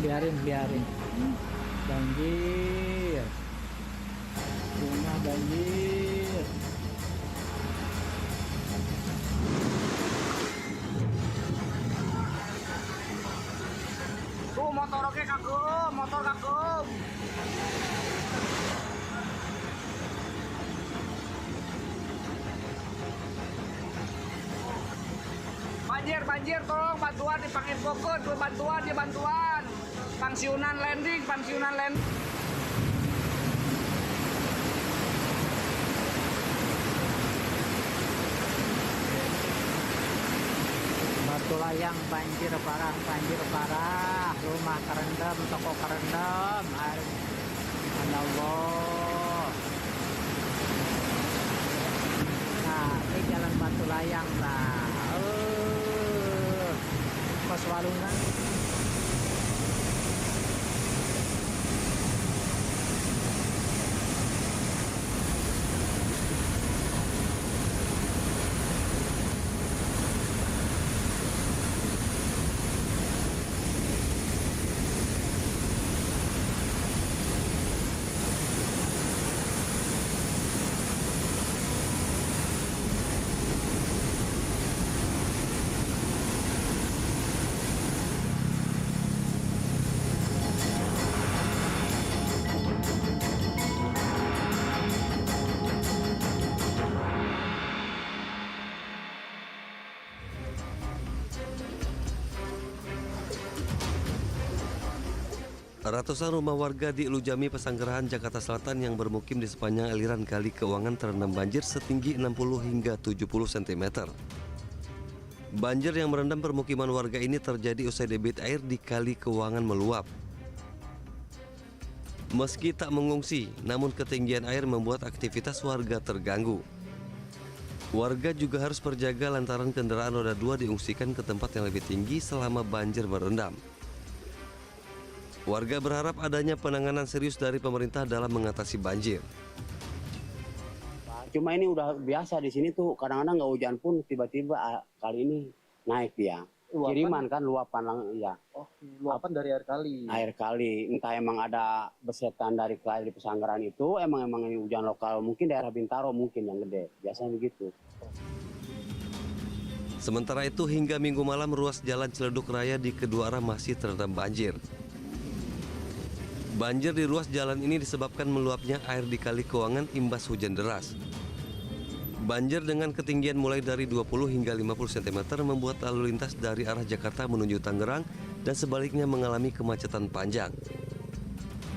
biarin. Banjir. Rumah banjir. Motor oke kagum, motor kagum. Banjir, tolong bantuan dipanggil Bogor, bantuan. Pensiunan landing. Batu Layang banjir parah. Rumah kerendam, toko kerendam. Allah. Nah, ini jalan Batu Layang lah. Pos Walungan. Ratusan rumah warga di Ilujami, Pesanggerahan, Jakarta Selatan yang bermukim di sepanjang aliran Kali Keuangan terendam banjir setinggi 60 hingga 70 cm. Banjir yang merendam permukiman warga ini terjadi usai debit air di Kali Keuangan meluap. Meski tak mengungsi, namun ketinggian air membuat aktivitas warga terganggu. Warga juga harus berjaga lantaran kendaraan roda 2 diungsikan ke tempat yang lebih tinggi selama banjir merendam. Warga berharap adanya penanganan serius dari pemerintah dalam mengatasi banjir. Cuma ini udah biasa di sini tuh, kadang-kadang nggak hujan pun tiba-tiba kali ini naik ya. Luapan? Kiriman kan luapan ya. Oh, luapan dari air kali. Air kali, entah emang ada besetan dari kali Pesanggerahan itu, emang ini hujan lokal, mungkin daerah Bintaro mungkin yang gede, biasanya begitu. Sementara itu hingga Minggu malam ruas jalan Ciledug Raya di kedua arah masih terendam banjir. Banjir di ruas jalan ini disebabkan meluapnya air di Kali Keuangan imbas hujan deras. Banjir dengan ketinggian mulai dari 20 hingga 50 cm membuat lalu lintas dari arah Jakarta menuju Tangerang dan sebaliknya mengalami kemacetan panjang.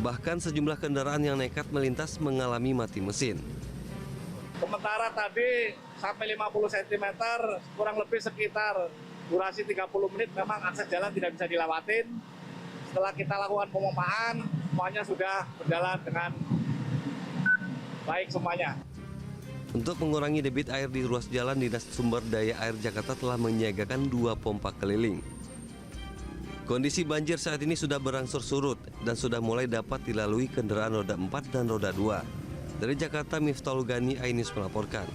Bahkan sejumlah kendaraan yang nekat melintas mengalami mati mesin. Sementara tadi sampai 50 cm, kurang lebih sekitar durasi 30 menit memang akses jalan tidak bisa dilewatin. Setelah kita lakukan pemompaan, semuanya sudah berjalan dengan baik semuanya. Untuk mengurangi debit air di ruas jalan, Dinas Sumber Daya Air Jakarta telah menyiagakan 2 pompa keliling. Kondisi banjir saat ini sudah berangsur surut dan sudah mulai dapat dilalui kendaraan roda 4 dan roda 2. Dari Jakarta, Miftahul Gani, iNews melaporkan.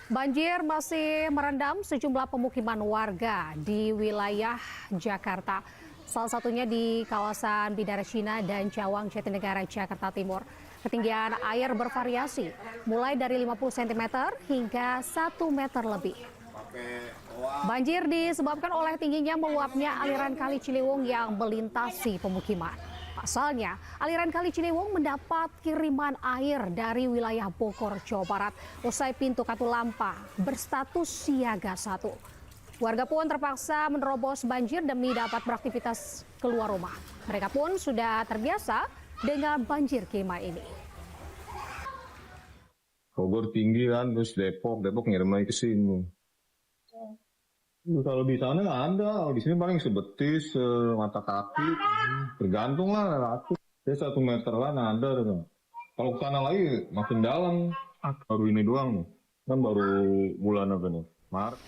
Banjir masih merendam sejumlah pemukiman warga di wilayah Jakarta. Salah satunya di kawasan Bidara Cina dan Cawang, Jatinegara, Jakarta Timur. Ketinggian air bervariasi, mulai dari 50 cm hingga 1 meter lebih. Banjir disebabkan oleh tingginya meluapnya aliran Kali Ciliwung yang melintasi pemukiman. Pasalnya, aliran Kali Ciliwung mendapat kiriman air dari wilayah Bogor, Jawa Barat, usai pintu Katulampa berstatus siaga 1. Warga pun terpaksa menerobos banjir demi dapat beraktivitas keluar rumah. Mereka pun sudah terbiasa dengan banjir kiriman ini. Bogor tinggi kan, terus Depok ngirim lagi ke sini. Kalau di sana nggak ada, di sini paling sebetis, mata kaki, tergantung lah relatif. Dia 1 meter kan ada. Kalau ke sana lagi makin dalam, baru ini doang, kan baru bulan apa nih, Maret.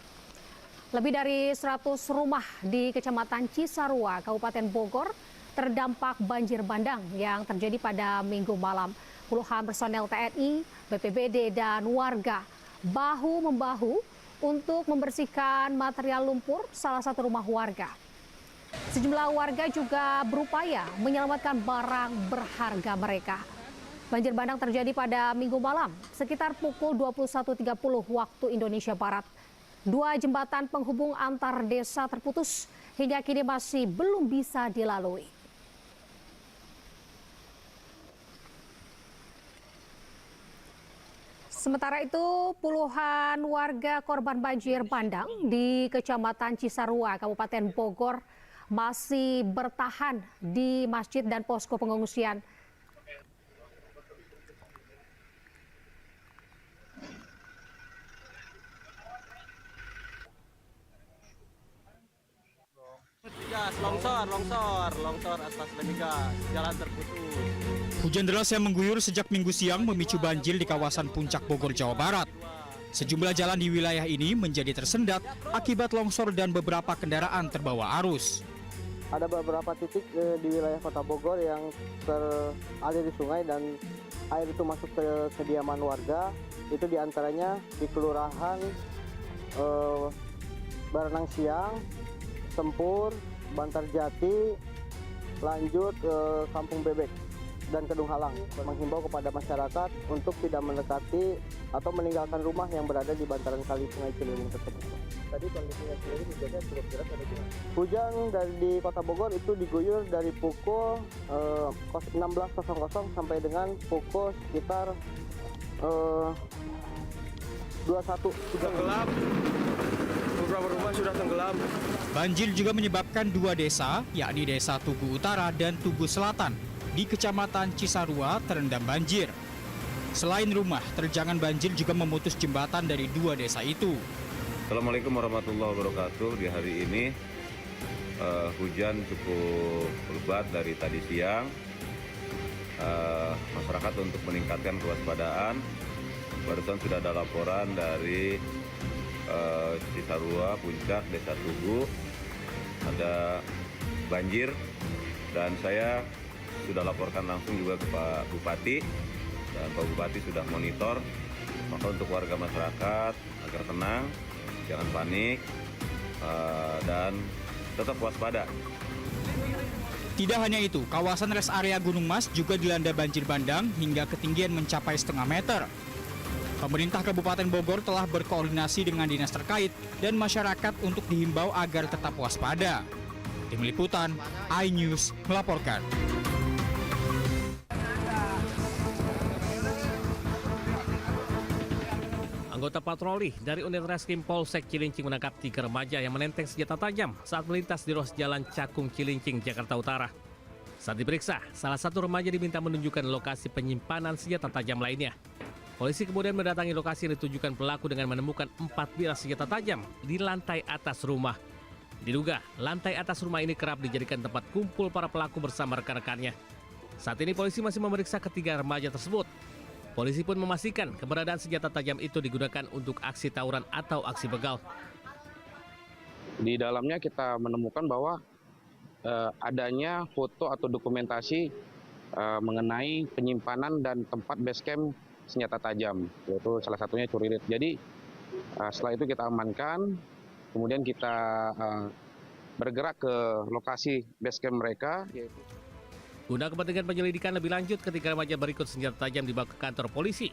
Lebih dari 100 rumah di Kecamatan Cisarua, Kabupaten Bogor, terdampak banjir bandang yang terjadi pada Minggu malam. Puluhan personel TNI, BPBD, dan warga bahu-membahu untuk membersihkan material lumpur salah satu rumah warga. Sejumlah warga juga berupaya menyelamatkan barang berharga mereka. Banjir bandang terjadi pada Minggu malam sekitar pukul 21.30 waktu Indonesia Barat. 2 jembatan penghubung antar desa terputus hingga kini masih belum bisa dilalui. Sementara itu, puluhan warga korban banjir bandang di Kecamatan Cisarua, Kabupaten Bogor masih bertahan di masjid dan posko pengungsian. Longsor atas Lemika, jalan terputus. Hujan deras yang mengguyur sejak Minggu siang memicu banjir di kawasan Puncak Bogor, Jawa Barat. Sejumlah jalan di wilayah ini menjadi tersendat akibat longsor dan beberapa kendaraan terbawa arus. Ada beberapa titik di wilayah Kota Bogor yang teralir di sungai dan air itu masuk ke kediaman warga. Itu diantaranya di Kelurahan Baranang Siang, Sempur, Bantarjati, lanjut ke Kampung Bebek dan Kedung Halang. Menghimbau kepada masyarakat untuk tidak mendekati atau meninggalkan rumah yang berada di bantaran kali Sungai Ciliwung tersebut. Tadi kondisinya sendiri hujannya cukup deras ada gimana? Hujan di Kota Bogor itu diguyur dari pukul 16.00 sampai dengan pukul sekitar 21.30. Gelap. Beberapa rumah sudah tenggelam. Banjir juga menyebabkan 2 desa, yakni Desa Tugu Utara dan Tugu Selatan, di Kecamatan Cisarua terendam banjir. Selain rumah, terjangan banjir juga memutus jembatan dari 2 desa itu. Assalamualaikum warahmatullahi wabarakatuh. Di hari ini hujan cukup lebat dari tadi siang. Masyarakat untuk meningkatkan kewaspadaan. Barusan sudah ada laporan dari Cisarua, Puncak, Desa Tugu, ada banjir dan saya sudah laporkan langsung juga ke Pak Bupati dan Pak Bupati sudah monitor. Maka untuk warga masyarakat agar tenang, jangan panik dan tetap waspada. Tidak hanya itu, kawasan rest area Gunung Mas juga dilanda banjir bandang hingga ketinggian mencapai setengah meter. Pemerintah Kabupaten Bogor telah berkoordinasi dengan dinas terkait dan masyarakat untuk dihimbau agar tetap waspada. Tim Liputan, iNews melaporkan. Anggota patroli dari unit Reskrim Polsek Cilincing menangkap 3 remaja yang menenteng senjata tajam saat melintas di ruas jalan Cakung Cilincing, Jakarta Utara. Saat diperiksa, salah satu remaja diminta menunjukkan lokasi penyimpanan senjata tajam lainnya. Polisi kemudian mendatangi lokasi yang ditujukan pelaku dengan menemukan 4 bilah senjata tajam di lantai atas rumah. Diduga, lantai atas rumah ini kerap dijadikan tempat kumpul para pelaku bersama rekan-rekannya. Saat ini polisi masih memeriksa ketiga remaja tersebut. Polisi pun memastikan keberadaan senjata tajam itu digunakan untuk aksi tawuran atau aksi begal. Di dalamnya kita menemukan bahwa adanya foto atau dokumentasi mengenai penyimpanan dan tempat base camp senjata tajam, yaitu salah satunya celurit. Jadi setelah itu kita amankan, kemudian kita bergerak ke lokasi base camp mereka. Guna kepentingan penyelidikan lebih lanjut, ketiga remaja berikut senjata tajam dibawa ke kantor polisi.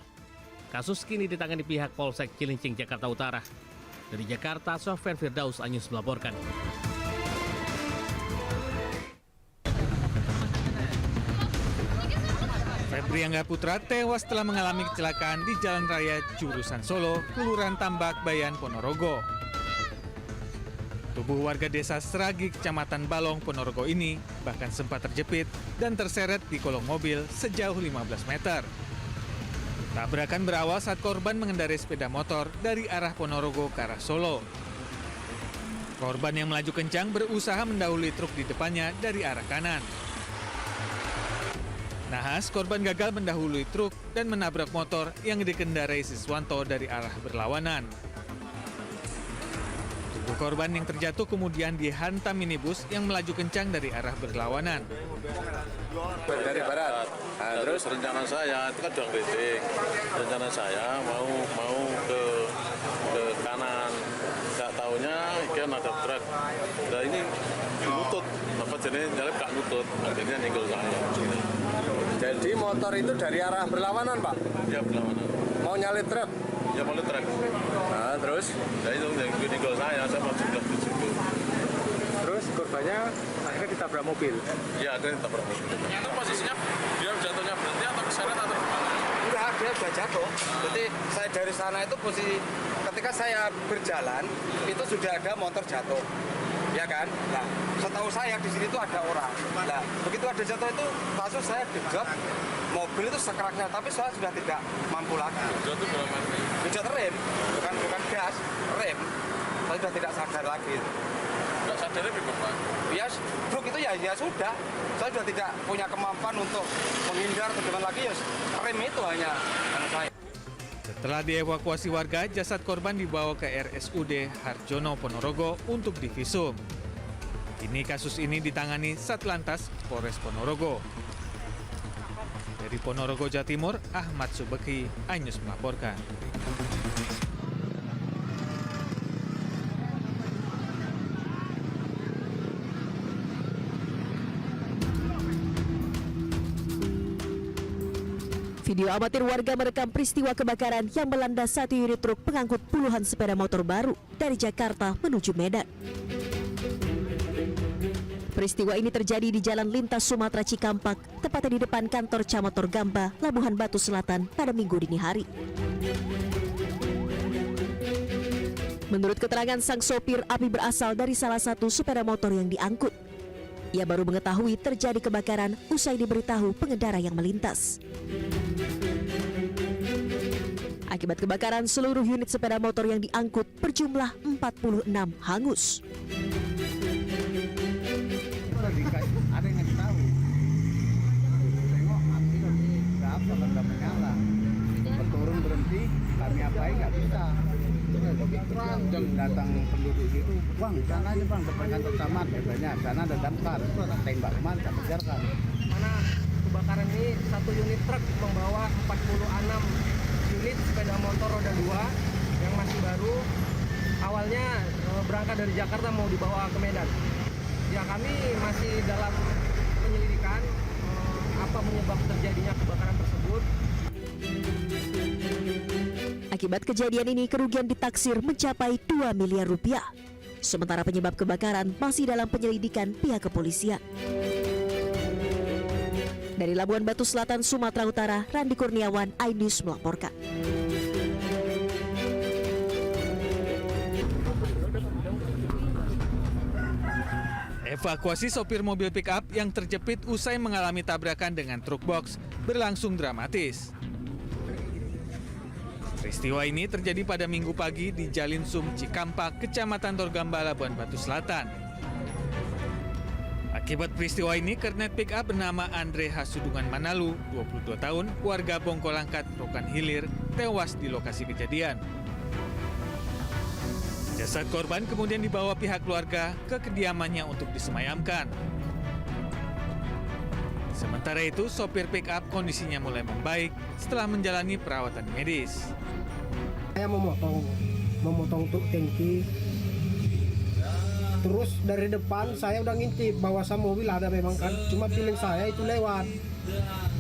Kasus kini ditangani pihak Polsek Cilincing, Jakarta Utara. Dari Jakarta, Sofyan Firdaus, iNews melaporkan. Febri Angga Putra tewas setelah mengalami kecelakaan di Jalan Raya Jurusan Solo, Kelurahan Tambak, Bayan, Ponorogo. Tubuh warga desa Seragi, Kecamatan Balong, Ponorogo ini bahkan sempat terjepit dan terseret di kolong mobil sejauh 15 meter. Tabrakan berawal saat korban mengendarai sepeda motor dari arah Ponorogo ke arah Solo. Korban yang melaju kencang berusaha mendahului truk di depannya dari arah kanan. Nahas, korban gagal mendahului truk dan menabrak motor yang dikendarai Siswanto dari arah berlawanan. Tubuh korban yang terjatuh kemudian dihantam minibus yang melaju kencang dari arah berlawanan. Dari barat. Nah, terus rencana saya itu kan jual kritik. Rencana saya mau ke kanan. sekian ada truk. Nah ini nutut, apa jenis nyalip gak nutut, akhirnya nyenggol saya. Jadi motor itu dari arah berlawanan, Pak? Ya berlawanan. Mau nyalip truk? Ya mau truk. Nah, terus? Nah itu nyenggol saya mau sebelah di situ. Terus korbannya akhirnya ditabrak mobil? Ya akhirnya ditabrak mobil. Itu posisinya dia jatuhnya berhenti atau keseret atau gimana? Enggak, dia sudah jatuh. Jadi saya dari sana itu posisi ketika saya berjalan itu sudah ada motor jatuh, ya kan? Nah, setahu saya di sini tuh ada orang. Nah, begitu ada jatuh itu langsung saya genjot mobil itu sekeraknya, tapi saya sudah tidak mampu lagi. Jatuh berapa menit? Genjot rem, bukan gas, rem. Saya sudah tidak sadar lagi. Nggak sadarnya bagaimana? Ya, truk itu ya sudah. Saya sudah tidak punya kemampuan untuk menghindar ke depan lagi, ya rem itu hanya saya. Setelah dievakuasi warga, jasad korban dibawa ke RSUD Harjono Ponorogo untuk divisum. Kini kasus ini ditangani Satlantas Polres Ponorogo. Dari Ponorogo, Jawa Timur, Ahmad Subeki, iNews melaporkan. Video amatir warga merekam peristiwa kebakaran yang melanda satu unit truk pengangkut puluhan sepeda motor baru dari Jakarta menuju Medan. Peristiwa ini terjadi di Jalan Lintas Sumatera Cikampak, tepatnya di depan kantor Camat Torgamba, Labuhan Batu Selatan pada Minggu dini hari. Menurut keterangan sang sopir, api berasal dari salah satu sepeda motor yang diangkut. Ia baru mengetahui terjadi kebakaran usai diberitahu pengendara yang melintas. Akibat kebakaran, seluruh unit sepeda motor yang diangkut berjumlah 46 hangus. Ada yang ngasih tahu. Tengok api berapa benda menyala. Berturun berhenti, kami apain nggak bisa. Dan datang penduduk itu, bang, sana aja bang, depan kantor camat, katanya, sana ada damkar, tembak kemana, tak kejarkan. Mana kebakaran ini satu unit truk membawa 46 unit sepeda motor roda 2 yang masih baru. Awalnya berangkat dari Jakarta mau dibawa ke Medan. Ya kami masih dalam penyelidikan apa penyebab terjadinya kebakaran tersebut. Akibat kejadian ini, kerugian ditaksir mencapai 2 miliar rupiah. Sementara penyebab kebakaran masih dalam penyelidikan pihak kepolisian. Dari Labuhan Batu Selatan, Sumatera Utara, Randi Kurniawan, iNews melaporkan. Evakuasi sopir mobil pick-up yang terjepit usai mengalami tabrakan dengan truk box berlangsung dramatis. Peristiwa ini terjadi pada Minggu pagi di Jalin Sum Cikampak, Kecamatan Torgamba, Labuhan Batu Selatan. Akibat peristiwa ini, kernet pick-up bernama Andre Hasudungan Manalu, 22 tahun, warga Bongkolangkat, Rokan Hilir, tewas di lokasi kejadian. Jasad korban kemudian dibawa pihak keluarga ke kediamannya untuk disemayamkan. Sementara itu, sopir pick-up kondisinya mulai membaik setelah menjalani perawatan medis. Saya memotong truk tangki. Terus dari depan saya udah ngintip bahwa sama mobil ada memang kan. Cuma feeling saya itu lewat.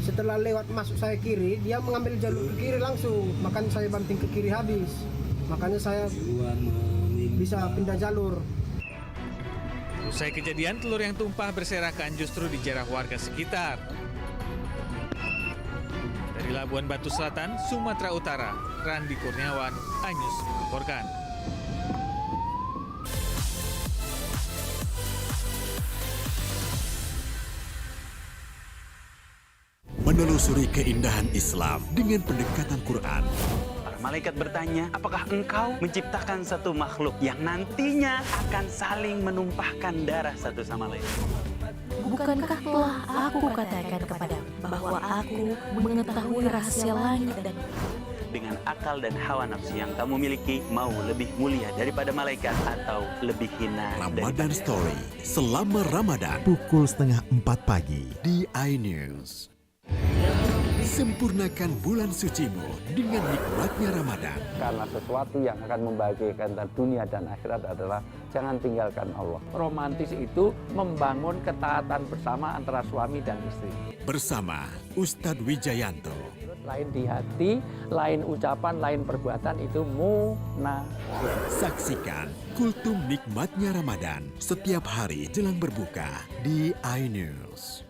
Setelah lewat masuk saya kiri, dia mengambil jalur ke kiri langsung. Makanya saya banting ke kiri habis. Makanya saya bisa pindah jalur. Usai kejadian, telur yang tumpah berserakan justru dijarah warga sekitar. Dari Labuhan Batu Selatan, Sumatera Utara, Randi Kurniawan, iNews melaporkan. Menelusuri keindahan Islam dengan pendekatan Quran. Malaikat bertanya, apakah engkau menciptakan satu makhluk yang nantinya akan saling menumpahkan darah satu sama lain? Bukankah telah aku katakan kepadamu bahwa aku mengetahui rahasia langit dan dengan akal dan hawa nafsu yang kamu miliki, mau lebih mulia daripada malaikat atau lebih hina Ramadan Story selama Ramadan pukul 3:30 pagi di iNews. Sempurnakan bulan sucimu dengan nikmatnya Ramadan. Karena sesuatu yang akan membahagiakan dunia dan akhirat adalah jangan tinggalkan Allah. Romantis itu membangun ketaatan bersama antara suami dan istri. Bersama Ustadz Wijayanto. Lain di hati, lain ucapan, lain perbuatan itu munafik. Saksikan Kultum Nikmatnya Ramadan setiap hari jelang berbuka di iNews.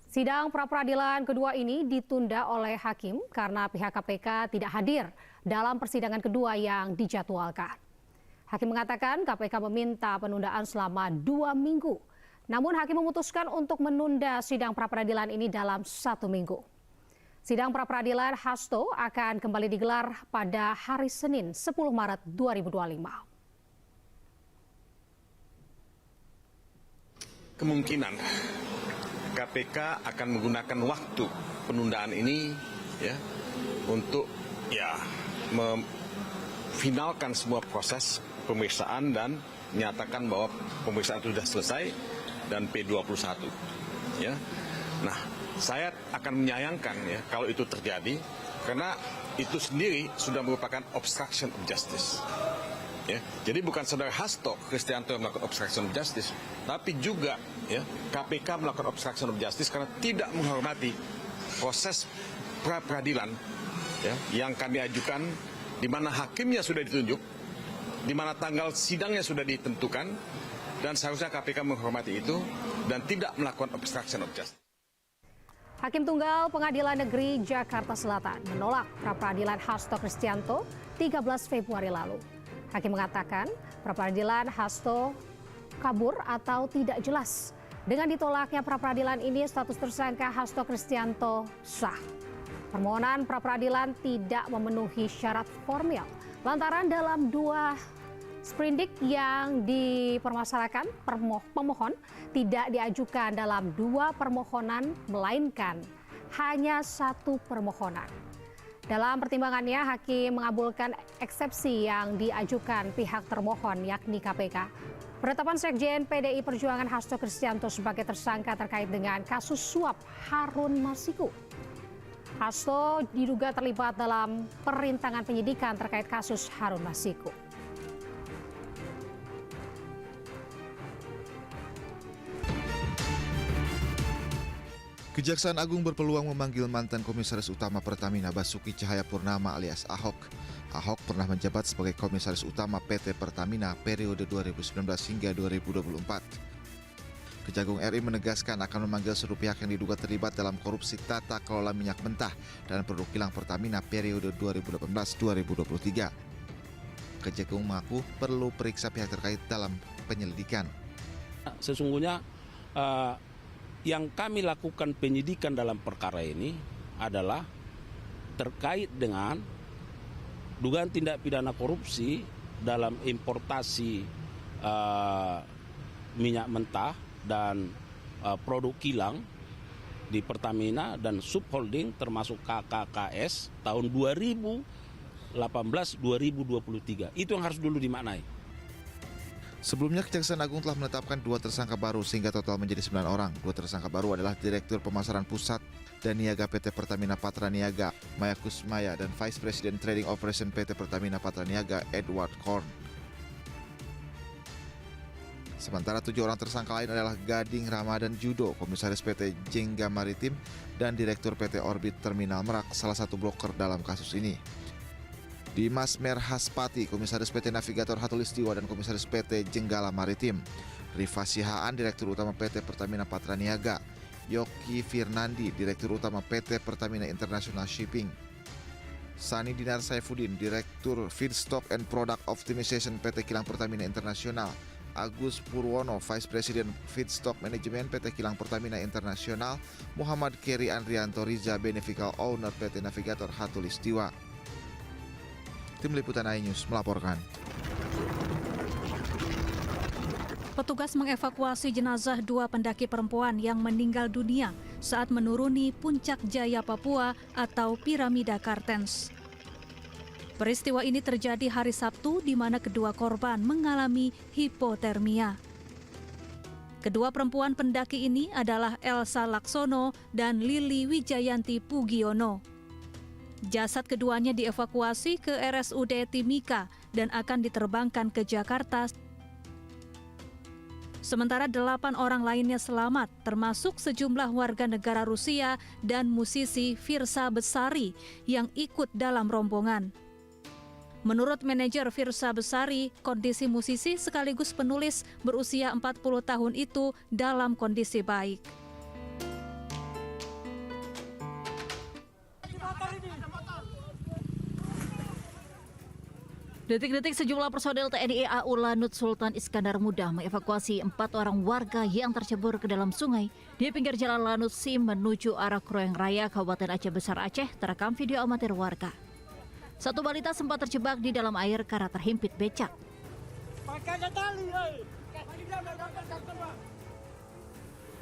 Sidang pra-peradilan kedua ini ditunda oleh hakim karena pihak KPK tidak hadir dalam persidangan kedua yang dijadwalkan. Hakim mengatakan KPK meminta penundaan selama 2 minggu. Namun hakim memutuskan untuk menunda sidang pra-peradilan ini dalam 1 minggu. Sidang pra-peradilan Hasto akan kembali digelar pada hari Senin 10 Maret 2025. Kemungkinan KPK akan menggunakan waktu penundaan ini ya untuk memfinalkan semua proses pemeriksaan dan menyatakan bahwa pemeriksaan itu sudah selesai dan P21 ya. Nah, saya akan menyayangkan ya kalau itu terjadi karena itu sendiri sudah merupakan obstruction of justice. Ya, jadi bukan saudara Hasto Kristianto yang melakukan obstruction of justice, tapi juga ya KPK melakukan obstruction of justice karena tidak menghormati proses pra-peradilan ya, yang kami ajukan, di mana hakimnya sudah ditunjuk, di mana tanggal sidangnya sudah ditentukan, dan seharusnya KPK menghormati itu dan tidak melakukan obstruction of justice. Hakim Tunggal Pengadilan Negeri Jakarta Selatan menolak pra-peradilan Hasto Kristianto 13 Februari lalu. Hakim mengatakan pra-peradilan Hasto kabur atau tidak jelas. Dengan ditolaknya pra-peradilan ini, status tersangka Hasto Kristianto sah. Permohonan pra-peradilan tidak memenuhi syarat formil lantaran dalam 2 sprindik yang dipermasalahkan pemohon tidak diajukan dalam 2 permohonan melainkan hanya 1 permohonan. Dalam pertimbangannya, hakim mengabulkan eksepsi yang diajukan pihak termohon yakni KPK. Penetapan Sekjen PDI Perjuangan Hasto Kristianto sebagai tersangka terkait dengan kasus suap Harun Masiku. Hasto diduga terlibat dalam perintangan penyidikan terkait kasus Harun Masiku. Kejaksaan Agung berpeluang memanggil mantan Komisaris Utama Pertamina Basuki Cahayapurnama alias Ahok. Ahok pernah menjabat sebagai Komisaris Utama PT Pertamina periode 2019 hingga 2024. Kejagung RI menegaskan akan memanggil seluruh pihak yang diduga terlibat dalam korupsi tata kelola minyak mentah dan produk kilang Pertamina periode 2018-2023. Kejagung mengaku perlu periksa pihak terkait dalam penyelidikan. Sesungguhnya yang kami lakukan penyidikan dalam perkara ini adalah terkait dengan dugaan tindak pidana korupsi dalam importasi minyak mentah dan produk kilang di Pertamina dan subholding termasuk KKKS tahun 2018-2023. Itu yang harus dulu dimaknai. Sebelumnya Kejaksaan Agung telah menetapkan 2 tersangka baru sehingga total menjadi 9 orang. 2 tersangka baru adalah Direktur Pemasaran Pusat dan Niaga PT Pertamina Patra Niaga, Maya Kusmaya, dan Vice President Trading Operation PT Pertamina Patra Niaga, Edward Korn. Sementara 7 orang tersangka lain adalah Gading Ramadan Judo, Komisaris PT Jengga Maritim, dan Direktur PT Orbit Terminal Merak, salah satu broker dalam kasus ini. Dimas Merhaspati, Komisaris PT Navigator Hatulistiwa dan Komisaris PT Jenggala Maritim. Rifa Sihaan, Direktur Utama PT Pertamina Patra Niaga. Yoki Firnandi, Direktur Utama PT Pertamina International Shipping. Sani Dinar Saifuddin, Direktur Feedstock and Product Optimization PT Kilang Pertamina Internasional. Agus Purwono, Vice President Feedstock Management PT Kilang Pertamina Internasional. Muhammad Keri Andrianto Riza, Beneficial Owner PT Navigator Hatulistiwa. Tim Liputan iNews melaporkan. Petugas mengevakuasi jenazah 2 pendaki perempuan yang meninggal dunia saat menuruni Puncak Jaya Papua atau Piramida Kartens. Peristiwa ini terjadi hari Sabtu di mana kedua korban mengalami hipotermia. Kedua perempuan pendaki ini adalah Elsa Laksono dan Lili Wijayanti Pugiono. Jasad keduanya dievakuasi ke RSUD Timika dan akan diterbangkan ke Jakarta. Sementara 8 orang lainnya selamat, termasuk sejumlah warga negara Rusia dan musisi Virsa Besari yang ikut dalam rombongan. Menurut manajer Virsa Besari, kondisi musisi sekaligus penulis berusia 40 tahun itu dalam kondisi baik. Detik-detik sejumlah personel TNI AU Lanut Sultan Iskandar Muda mengevakuasi 4 orang warga yang tercebur ke dalam sungai di pinggir jalan Lanut Sim menuju arah Kroeng Raya, Kabupaten Aceh Besar Aceh, terekam video amatir warga. Satu balita sempat terjebak di dalam air karena terhimpit becak.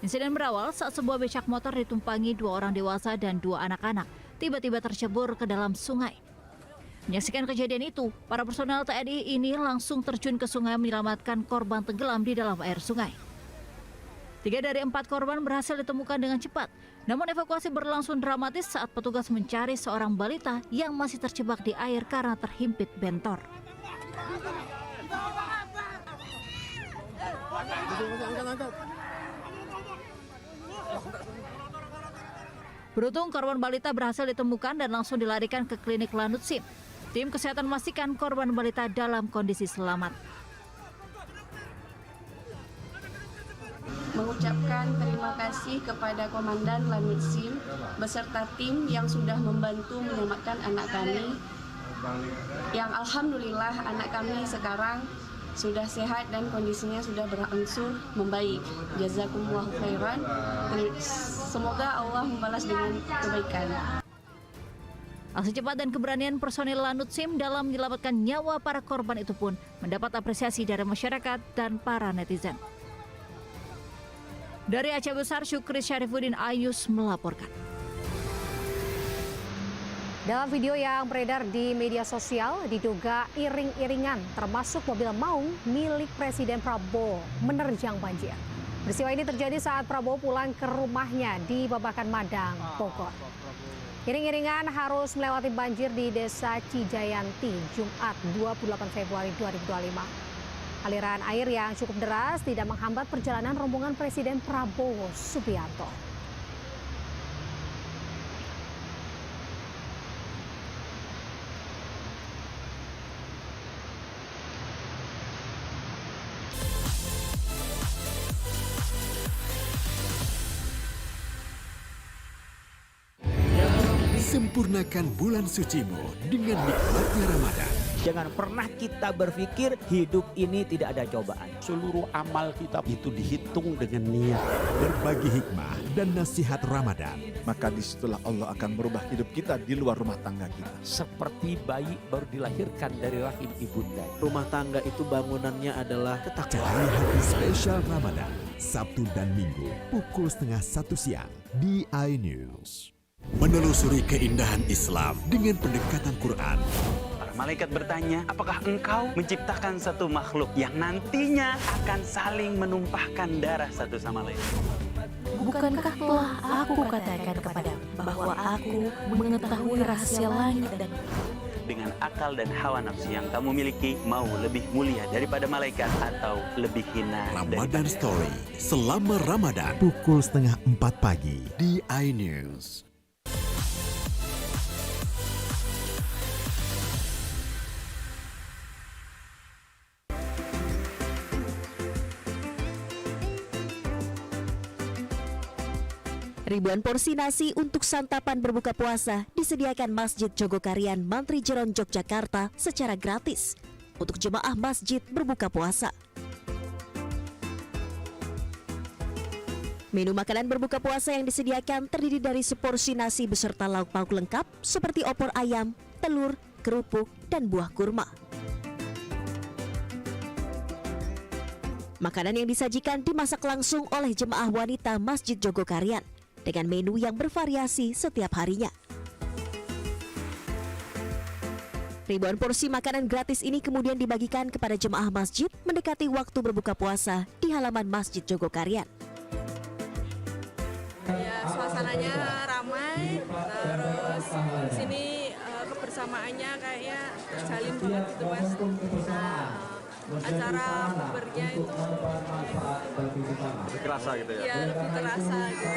Insiden berawal saat sebuah becak motor ditumpangi 2 orang dewasa dan 2 anak-anak tiba-tiba tercebur ke dalam sungai. Menyaksikan kejadian itu, para personel TNI ini langsung terjun ke sungai menyelamatkan korban tenggelam di dalam air sungai. 3 dari 4 korban berhasil ditemukan dengan cepat. Namun evakuasi berlangsung dramatis saat petugas mencari seorang balita yang masih terjebak di air karena terhimpit bentor. Beruntung korban balita berhasil ditemukan dan langsung dilarikan ke klinik Lanut Sim. Tim kesehatan memastikan korban balita dalam kondisi selamat. Mengucapkan terima kasih kepada Komandan Lanut Sim beserta tim yang sudah membantu menyelamatkan anak kami. Yang alhamdulillah anak kami sekarang sudah sehat dan kondisinya sudah berangsur membaik. Jazakumullah khairan. Semoga Allah membalas dengan kebaikan. Aksi cepat dan keberanian personil Lanut Sim dalam menyelamatkan nyawa para korban itu pun mendapat apresiasi dari masyarakat dan para netizen. Dari Aceh Besar, Syukri Syarifuddin Ayus melaporkan. Dalam video yang beredar di media sosial, diduga iring-iringan termasuk mobil maung milik Presiden Prabowo menerjang banjir. Peristiwa ini terjadi saat Prabowo pulang ke rumahnya di Babakan Madang, Bogor. Iring-iringan harus melewati banjir di Desa Cijayanti, Jumat 28 Februari 2025. Aliran air yang cukup deras tidak menghambat perjalanan rombongan Presiden Prabowo Subianto. Sempurnakan bulan sucimu dengan nikmatnya Ramadan. Jangan pernah kita berpikir hidup ini tidak ada cobaan. Seluruh amal kita itu dihitung dengan niat. Berbagi hikmah dan nasihat Ramadan. Maka disitulah Allah akan merubah hidup kita di luar rumah tangga kita. Seperti bayi baru dilahirkan dari rahim ibunda. Rumah tangga itu bangunannya adalah ketakwaan. Cari hati spesial Ramadan. Sabtu dan Minggu pukul 12:30 siang di iNews. Menelusuri keindahan Islam dengan pendekatan Quran. Malaikat bertanya, apakah engkau menciptakan satu makhluk yang nantinya akan saling menumpahkan darah satu sama lain? Bukankah telah aku katakan kepadamu bahwa aku mengetahui rahasia langit dan Dengan akal dan hawa nafsu yang kamu miliki, mau lebih mulia daripada malaikat atau lebih hina Ramadan Story selama Ramadan pukul 3:30 pagi di iNews. Ribuan porsi nasi untuk santapan berbuka puasa disediakan Masjid Jogokarian Mantri Jeron Yogyakarta secara gratis untuk jemaah masjid berbuka puasa. Menu makanan berbuka puasa yang disediakan terdiri dari seporsi nasi beserta lauk pauk lengkap seperti opor ayam, telur, kerupuk, dan buah kurma. Makanan yang disajikan dimasak langsung oleh jemaah wanita Masjid Jogokarian dengan menu yang bervariasi setiap harinya. Ribuan porsi makanan gratis ini kemudian dibagikan kepada jemaah masjid mendekati waktu berbuka puasa di halaman Masjid Jogokarian. Ya, suasananya ramai, terus di sini kebersamaannya kayaknya terjalin banget gitu Mas. Nah, acara bukbernya itu Lebih kerasa gitu ya? Ya, lebih terasa gitu.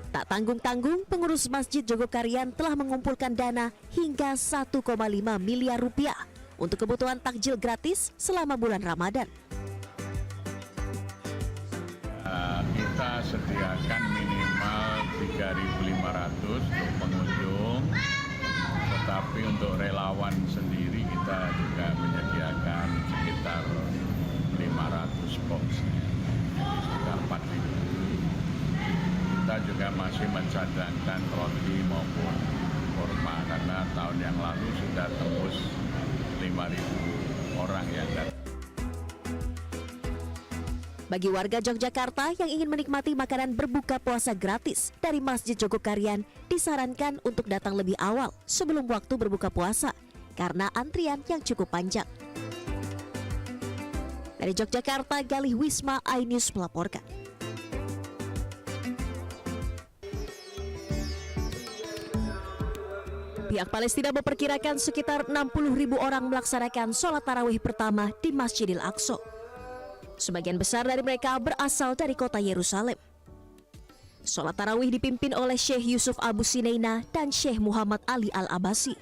Tak tanggung-tanggung, pengurus Masjid Jogokarian telah mengumpulkan dana hingga 1,5 miliar rupiah untuk kebutuhan takjil gratis selama bulan Ramadan. Kita sediakan minimal 3.500 untuk pengunjung, tetapi untuk relawan sendiri kita juga menyediakan sekitar 500 porsi, jadi sekitar 4.000. Kita juga masih mencadangkan roti maupun kurma karena tahun yang lalu sudah tembus 5.000 orang yang datang. Bagi warga Yogyakarta yang ingin menikmati makanan berbuka puasa gratis dari Masjid Jogokarian, disarankan untuk datang lebih awal sebelum waktu berbuka puasa karena antrian yang cukup panjang. Dari Yogyakarta, Galih Wisma, iNews melaporkan. Pihak Palestina memperkirakan sekitar 60.000 orang melaksanakan sholat tarawih pertama di Masjidil Aqsa. Sebagian besar dari mereka berasal dari kota Yerusalem. Sholat tarawih dipimpin oleh Syekh Yusuf Abu Sineina dan Syekh Muhammad Ali Al-Abasi.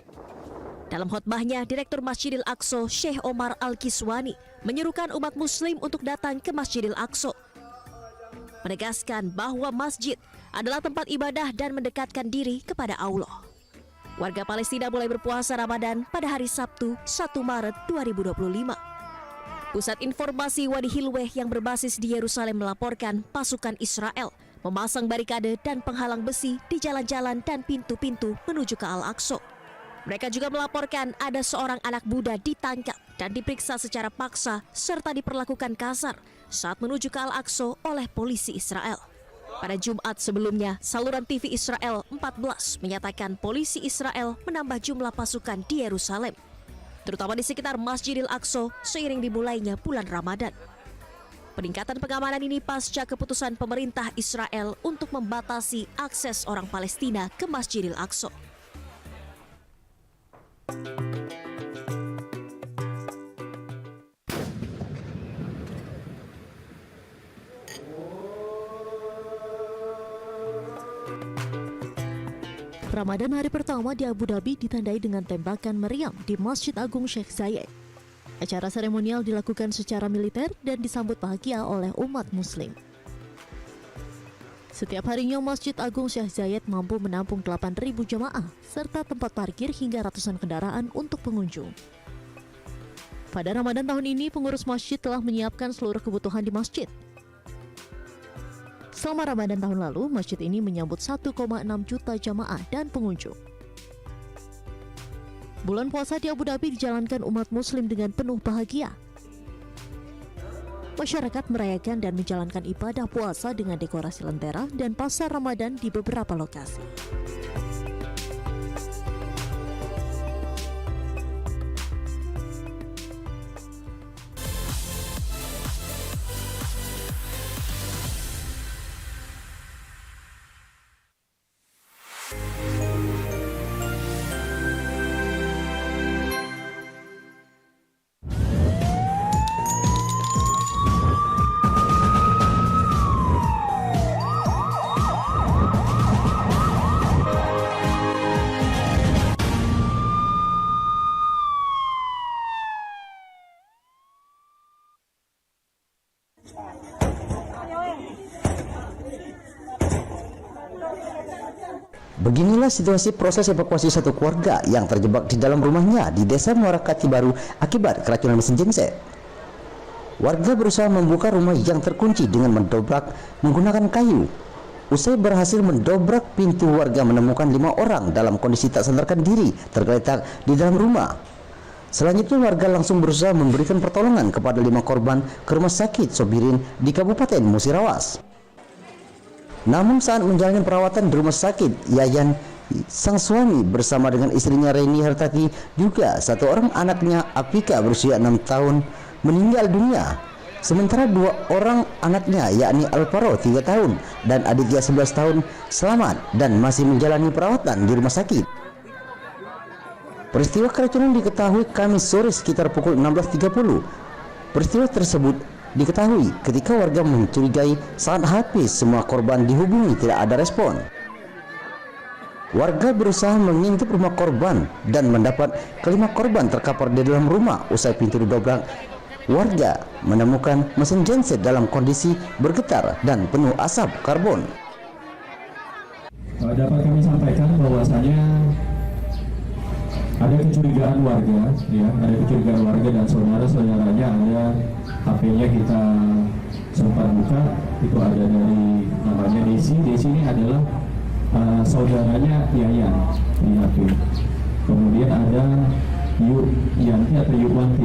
Dalam khutbahnya, Direktur Masjidil Aqsa Syekh Omar Al-Kiswani menyerukan umat muslim untuk datang ke Masjidil Aqsa, menegaskan bahwa masjid adalah tempat ibadah dan mendekatkan diri kepada Allah. Warga Palestina mulai berpuasa Ramadan pada hari Sabtu 1 Maret 2025. Pusat Informasi Wadi Hilweh yang berbasis di Yerusalem melaporkan pasukan Israel memasang barikade dan penghalang besi di jalan-jalan dan pintu-pintu menuju ke Al-Aqsa. Mereka juga melaporkan ada seorang anak Buddha ditangkap dan diperiksa secara paksa serta diperlakukan kasar saat menuju ke Al-Aqsa oleh polisi Israel. Pada Jumat sebelumnya, saluran TV Israel 14 menyatakan polisi Israel menambah jumlah pasukan di Yerusalem, terutama di sekitar Masjidil Aqsa seiring dimulainya bulan Ramadan. Peningkatan pengamanan ini pasca keputusan pemerintah Israel untuk membatasi akses orang Palestina ke Masjidil Aqsa. Ramadan hari pertama di Abu Dhabi ditandai dengan tembakan meriam di Masjid Agung Sheikh Zayed. Acara seremonial dilakukan secara militer dan disambut bahagia oleh umat muslim. Setiap harinya Masjid Agung Sheikh Zayed mampu menampung 8.000 jemaah serta tempat parkir hingga ratusan kendaraan untuk pengunjung. Pada Ramadan tahun ini, pengurus masjid telah menyiapkan seluruh kebutuhan di masjid. Selama Ramadan tahun lalu, masjid ini menyambut 1,6 juta jamaah dan pengunjung. Bulan puasa di Abu Dhabi dijalankan umat muslim dengan penuh bahagia. Masyarakat merayakan dan menjalankan ibadah puasa dengan dekorasi lentera dan pasar Ramadan di beberapa lokasi. Beginilah situasi proses evakuasi satu keluarga yang terjebak di dalam rumahnya di Desa Muara Kati Baru akibat keracunan mesin genset. Warga berusaha membuka rumah yang terkunci dengan mendobrak menggunakan kayu. Usai berhasil mendobrak pintu, warga menemukan 5 orang dalam kondisi tak sadarkan diri tergeletak di dalam rumah. Selanjutnya warga langsung berusaha memberikan pertolongan kepada 5 korban ke rumah sakit Sobirin di Kabupaten Musirawas. Namun saat menjalani perawatan di rumah sakit Yayan sang suami bersama dengan istrinya Reni Hartati juga 1 orang anaknya Apika berusia 6 tahun meninggal dunia. Sementara 2 orang anaknya yakni Alvaro 3 tahun dan Aditya 11 tahun selamat dan masih menjalani perawatan di rumah sakit. Peristiwa keracunan diketahui Kamis sore sekitar pukul 16.30. Peristiwa tersebut diketahui ketika warga mencurigai saat habis semua korban dihubungi tidak ada respon. Warga berusaha mengintip rumah korban dan mendapat kelima korban terkapar di dalam rumah. Usai pintu didobrak, warga menemukan mesin genset dalam kondisi bergetar dan penuh asap karbon. Dapat kami sampaikan bahwasanya ada kecurigaan warga, ada kecurigaan warga dan saudara-saudaranya ada HP-nya kita sempat buka, itu ada dari namanya Desi. Desi ini adalah saudaranya Yayan di HP. Kemudian ada Yu Yanti atau Yu Wanti.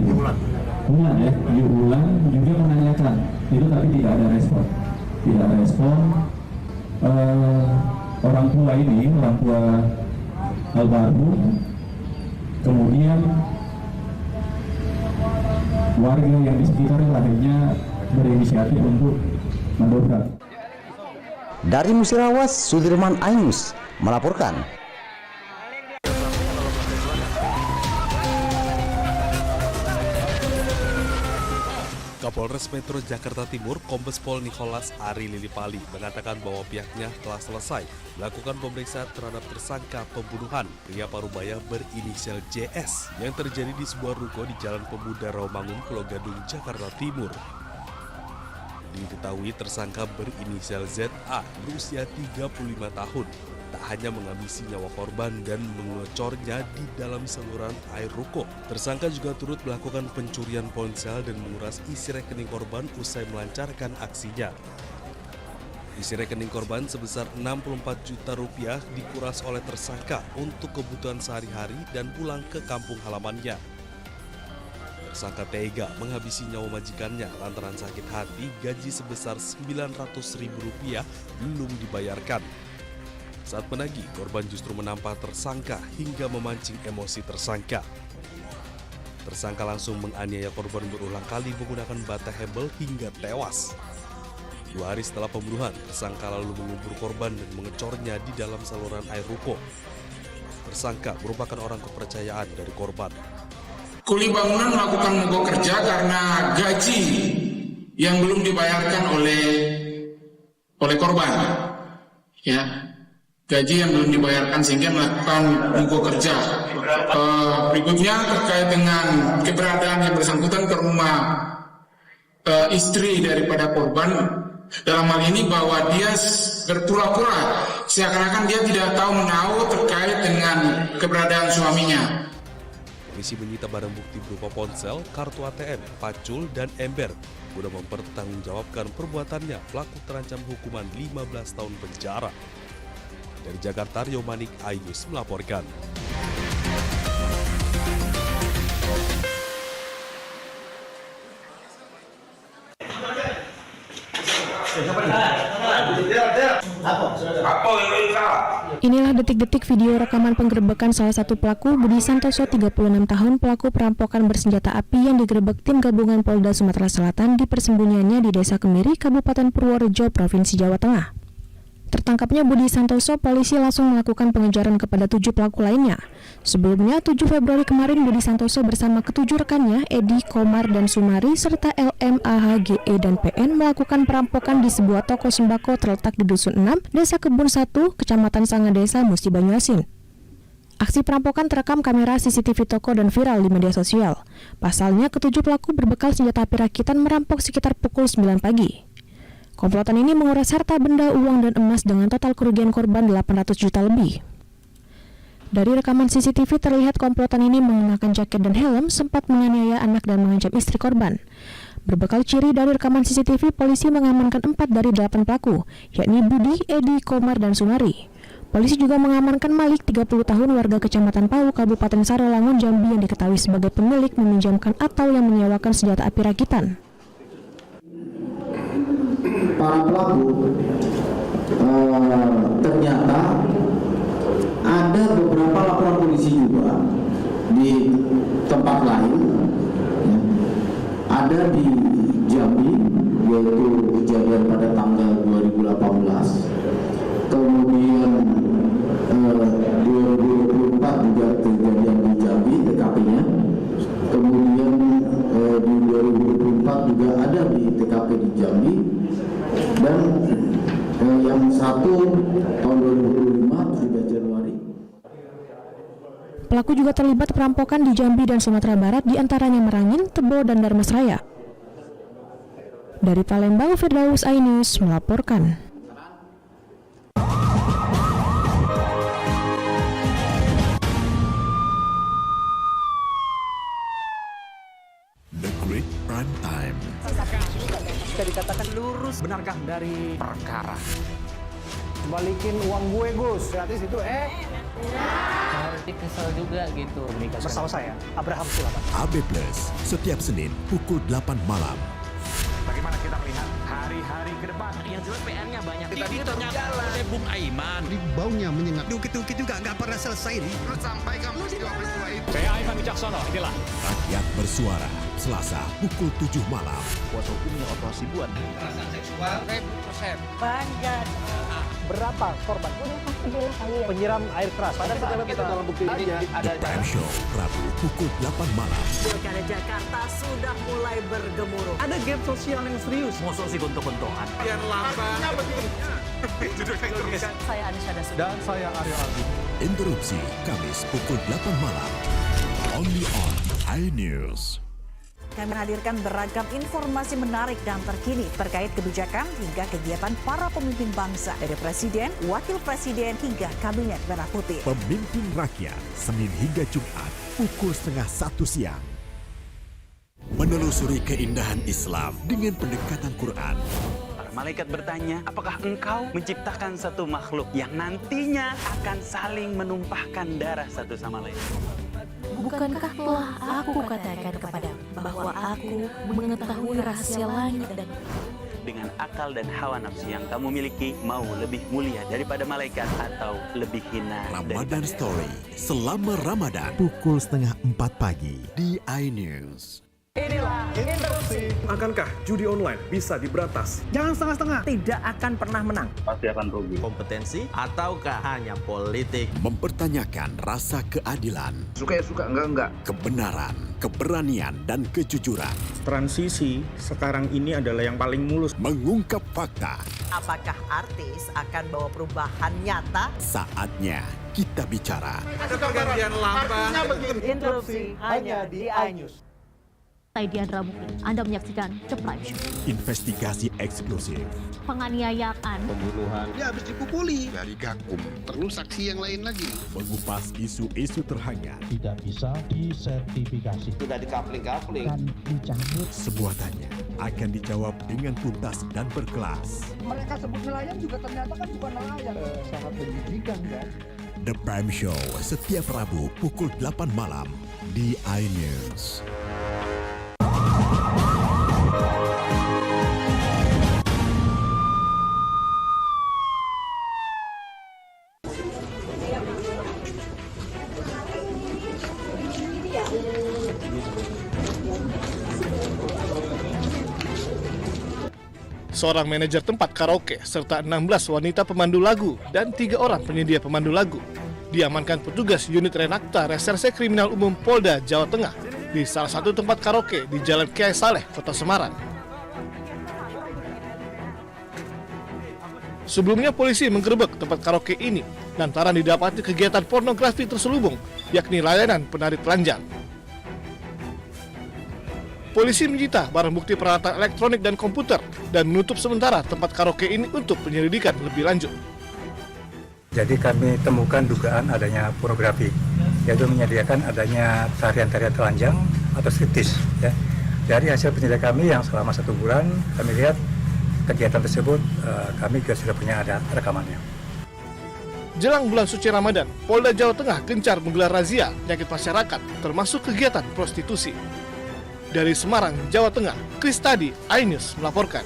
Ulan ya, Yu Ulan juga menanyakan itu tapi tidak ada respon. Tidak ada respon. Orang tua ini, orang tua almarhum, kemudian warga yang di sekitarnya akhirnya berinisiatif untuk mendobrak. Dari Musirawas, Sudirman Ainus melaporkan. Kapolres Metro Jakarta Timur, Kombes Pol Nicholas Ari Lilipali mengatakan bahwa pihaknya telah selesai melakukan pemeriksaan terhadap tersangka pembunuhan pria Parubaya berinisial JS yang terjadi di sebuah ruko di Jalan Pemuda Rawamangun, Pulau Gadung, Jakarta Timur. Diketahui tersangka berinisial ZA berusia 35 tahun tak hanya menghabisi nyawa korban dan mengecornya di dalam saluran air ruko. Tersangka juga turut melakukan pencurian ponsel dan menguras isi rekening korban usai melancarkan aksinya. Isi rekening korban sebesar 64 juta rupiah dikuras oleh tersangka untuk kebutuhan sehari-hari dan pulang ke kampung halamannya. Tersangka tega menghabisi nyawa majikannya lantaran sakit hati gaji sebesar Rp900.000 belum dibayarkan. Saat menagih, korban justru menampar tersangka hingga memancing emosi tersangka. Tersangka langsung menganiaya korban berulang kali menggunakan bata hebel hingga tewas. 2 hari setelah pembunuhan, tersangka lalu mengubur korban dan mengecornya di dalam saluran air ruko. Tersangka merupakan orang kepercayaan dari korban. Kuli bangunan melakukan mogok kerja karena gaji yang belum dibayarkan oleh korban. Ya, gaji yang belum dibayarkan sehingga melakukan mogok kerja. Berikutnya terkait dengan keberadaan yang bersangkutan ke rumah istri daripada korban, dalam hal ini bahwa dia berpura-pura seakan-akan dia tidak tahu menahu terkait dengan keberadaan suaminya. Polisi menyita barang bukti berupa ponsel, kartu ATM, pacul, dan ember. Guna mempertanggungjawabkan perbuatannya, pelaku terancam hukuman 15 tahun penjara. Dari Jakarta, Rio Manik, iNews melaporkan. Inilah detik-detik video rekaman penggerebekan salah satu pelaku, Budi Santoso, 36 tahun, pelaku perampokan bersenjata api yang digerebek tim gabungan Polda Sumatera Selatan di persembunyiannya di Desa Kemiri, Kabupaten Purworejo, Provinsi Jawa Tengah. Tertangkapnya Budi Santoso, polisi langsung melakukan pengejaran kepada 7 pelaku lainnya. Sebelumnya, 7 Februari kemarin, Budi Santoso bersama ke-7 rekannya, Edi, Komar, dan Sumari, serta LM, AH, GE, dan PN melakukan perampokan di sebuah toko sembako terletak di Dusun 6, Desa Kebun 1, Kecamatan Sangadesa, Musi Banyuasin. Aksi perampokan terekam kamera CCTV toko dan viral di media sosial. Pasalnya, ke-7 pelaku berbekal senjata api rakitan merampok sekitar pukul 9 pagi. Komplotan ini menguras harta benda, uang, dan emas dengan total kerugian korban 800 juta lebih. Dari rekaman CCTV terlihat komplotan ini mengenakan jaket dan helm, sempat menganiaya anak dan mengancam istri korban. Berbekal ciri dari rekaman CCTV, polisi mengamankan 4 dari 8 pelaku, yakni Budi, Edi, Komar, dan Sumari. Polisi juga mengamankan Malik, 30 tahun, warga Kecamatan Pau, Kabupaten Sarolangun, Jambi, yang diketahui sebagai pemilik meminjamkan atau yang menyewakan senjata api rakitan. Para pelaku ternyata tempat lain, ya, ada di Jambi, yaitu kejadian pada tanggal 2018. Kemudian 2024 juga kejadian di Jambi, TKP-nya. Kemudian di 2024 juga ada di TKP di Jambi. Dan yang satu tahun 2025 sudah Januari. Pelaku juga terlibat perampokan di Jambi dan Sumatera Barat, diantaranya Merangin, Tebo, dan Darmasraya. Dari Palembang, Firdaus Ainus melaporkan. The Great Prime Time. Bisa dikatakan lurus, benarkah dari perkara? Balikin uang gue, Gus. Gratis itu, Nanti kesel juga gitu. Bersama saya, Abraham Sulaiman. AB Plus, setiap Senin pukul 8 malam. Bagaimana kita melihat hari-hari ke depan? Yang jelas PR-nya banyak. Tadi ternyata Bung Aiman. Baunya menyengat. Dukit-dukit juga nggak pernah selesai nih. Lu sampaikan peristiwa-peristiwa itu. Saya Aiman Wicaksono, inilah. Rakyat bersuara, Selasa pukul 7 malam. Kuasa hukumnya operasi buat. Kekerasan seksual, 1000%. Banyak. Berapa korban? Penyiram air keras. Pada saat kita dalam bukti ini The Prime Show, Rabu pukul 8 malam. Pilkada Jakarta sudah mulai bergemuruh. Ada gap sosial yang serius. Musuh sih gontok-gontokan. Yang lambat. Saya Anisha Dasud. Dan saya Aryo Aldi. Interupsi, Kamis pukul 8 malam. Only on iNews. Kami menghadirkan beragam informasi menarik dan terkini terkait kebijakan hingga kegiatan para pemimpin bangsa dari Presiden, Wakil Presiden hingga Kabinet Merah Putih. Pemimpin Rakyat, Senin hingga Jumat pukul 12:30 siang. Menelusuri keindahan Islam dengan pendekatan Quran. Para malaikat bertanya, apakah engkau menciptakan satu makhluk yang nantinya akan saling menumpahkan darah satu sama lain? Bukankah telah aku katakan kepadamu bahwa aku mengetahui rahasia langit dan Dengan akal dan hawa nafsu yang kamu miliki, mau lebih mulia daripada malaikat atau lebih hina Ramadan Story selama Ramadan pukul 3:30 pagi di iNews. Inilah interupsi. Akankah judi online bisa diberantas? Jangan setengah-setengah. Tidak akan pernah menang. Pasti akan rugi. Kompetensi ataukah hanya politik? Mempertanyakan rasa keadilan. Suka ya suka, enggak. Kebenaran, keberanian, dan kejujuran. Transisi sekarang ini adalah yang paling mulus. Mengungkap fakta. Apakah artis akan bawa perubahan nyata? Saatnya kita bicara. Ada pergantian lambat. Interupsi hanya di iNews. Saya Diandra Mukli. Anda menyaksikan The Prime Show. Investigasi eksklusif. Penganiayaan, Pembunuhan. Dia habis dipukuli. Dari Gakum, perlu saksi yang lain lagi. Mengupas isu-isu terhangat. Tidak bisa disertifikasi. Sudah dikapling-kapling. dan dicabut. Semua tanya akan dijawab dengan tuntas dan berkelas. Mereka sebut nelayan juga ternyata kan bukan nelayan. Sangat menjijikan kan? The Prime Show setiap Rabu pukul 8 malam di iNews. Seorang manajer tempat karaoke serta 16 wanita pemandu lagu dan 3 orang penyedia pemandu lagu diamankan petugas unit Renakta Reserse Kriminal Umum Polda Jawa Tengah di salah satu tempat karaoke di Jalan Kiai Saleh, Kota Semarang. Sebelumnya polisi menggerebek tempat karaoke ini lantaran didapati kegiatan pornografi terselubung, yakni layanan penari telanjang. Polisi menyita barang bukti peralatan elektronik dan komputer dan menutup sementara tempat karaoke ini untuk penyelidikan lebih lanjut. Jadi kami temukan dugaan adanya pornografi, yaitu menyediakan adanya tarian-tarian telanjang atau striptease. Ya. Dari hasil penyelidikan kami yang selama 1 bulan, kami lihat kegiatan tersebut, kami juga sudah punya ada rekamannya. Jelang bulan suci Ramadan, Polda Jawa Tengah gencar menggelar razia penyakit masyarakat, termasuk kegiatan prostitusi. Dari Semarang, Jawa Tengah, Kristadi, iNews melaporkan.